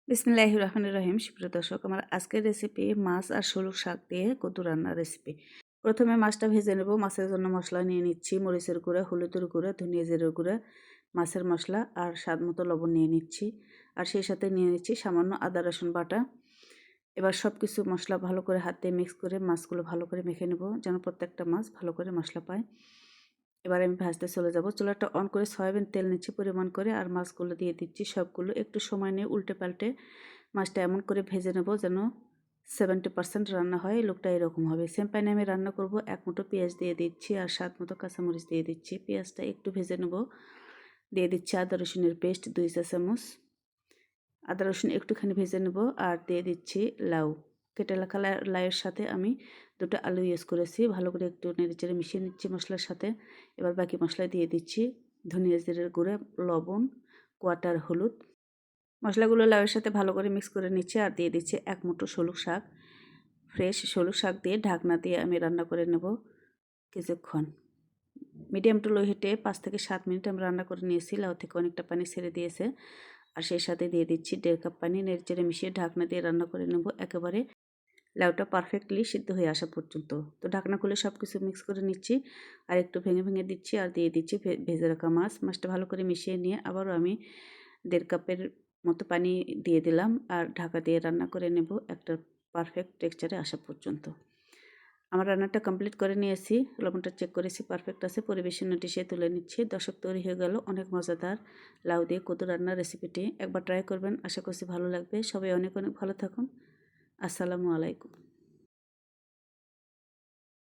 বিসমিল্লাহির রহমানির রহিম। সুপ্রিয় দর্শক, আমার আজকের রেসিপি মাছ আর শোলক শাক দিয়ে কদু রান্নার রেসিপি। প্রথমে মাছটা ভেজে নেব। মাছের জন্য মশলা নিয়ে নিচ্ছি মরিচের গুঁড়া, হলুদের গুঁড়া, ধনিয়া জিরার গুঁড়া, মাছের মশলা আর স্বাদ মতো লবণ নিয়ে নিচ্ছি। আর সেই সাথে নিয়ে নিচ্ছি সামান্য আদা রসুন বাটা। এবার সব কিছু মশলা ভালো করে হাত দিয়ে মিক্স করে মাছগুলো ভালো করে মেখে নেব, যেন প্রত্যেকটা মাছ ভালো করে মশলা পায়। এবার আমি ভাজতে চলে যাব। চুলাটা অন করে সয়াবিন তেল নিচ্ছি পরিমাণ করে, আর মাছগুলো দিয়ে দিচ্ছি সবগুলো। একটু সময় নিয়ে উল্টে পাল্টে মাছটা এমন করে ভেজে নেব যেন 70% রান্না হয়, লুকটা এরকম হবে। সেম প্যানে আমি রান্না করব। এক মুঠো পেঁয়াজ দিয়ে দিচ্ছি আর স্বাদ মতো কাঁচামরিচ দিয়ে দিচ্ছি। পেঁয়াজটা একটু ভেজে নেব। দিয়ে দিচ্ছি আদা রসুনের পেস্ট 2 চা চামচ। আদা রসুন একটুখানি ভেজে নেব আর দিয়ে দিচ্ছি লাউ। কেটে রাখা লাউয়ের সাথে আমি দুটো আলু ইউজ করেছি। ভালো করে একটু নেড়েচেড়ে মিশিয়ে নিচ্ছি মশলার সাথে। এবার বাকি মশলা দিয়ে দিচ্ছি ধনিয়া জিরার গুঁড়া, লবণ, কোয়াটার হলুদ। মশলাগুলো লাউয়ের সাথে ভালো করে মিক্স করে নিচ্ছি আর দিয়ে দিচ্ছি এক মুঠো শোলক শাক। ফ্রেশ শোলক শাক দিয়ে ঢাকনা দিয়ে আমি রান্না করে নেব কিছুক্ষণ। মিডিয়াম টু লো হিটে 5 থেকে 7 মিনিট আমি রান্না করে নিয়েছি। লাউ থেকে অনেকটা পানি ছেড়ে দিয়েছে। আর সেই সাথে দিয়ে দিচ্ছি 1.5 কাপ পানি। নেড়েচেড়ে মিশিয়ে ঢাকনা দিয়ে রান্না করে নেব একেবারে লাউটা পারফেক্টলি সিদ্ধ হয়ে আসা পর্যন্ত। তো ঢাকনা খুলে সব কিছু মিক্স করে নিচ্ছি আর একটু ভেঙে ভেঙে দিচ্ছি আর দিয়ে দিচ্ছি ভেজে রাখা মাছ। মাছটা ভালো করে মিশিয়ে নিয়ে আবারও আমি 1.5 কাপের মতো পানি দিয়ে দিলাম আর ঢাকা দিয়ে রান্না করে নেব একটা পারফেক্ট টেক্সচারে আসা পর্যন্ত। আমার রান্নাটা কমপ্লিট করে নিয়েছি। লবণটা চেক করেছি, পারফেক্ট আছে। পরিবেশনের ডিশে তুলে নিচ্ছি। দর্শক, তৈরি হয়ে গেল অনেক মজাদার লাউ দিয়ে কদু রান্নার রেসিপিটি। একবার ট্রাই করবেন, আশা করছি ভালো লাগবে। সবাই অনেক অনেক ভালো থাকুন। আসসালামু আলাইকুম।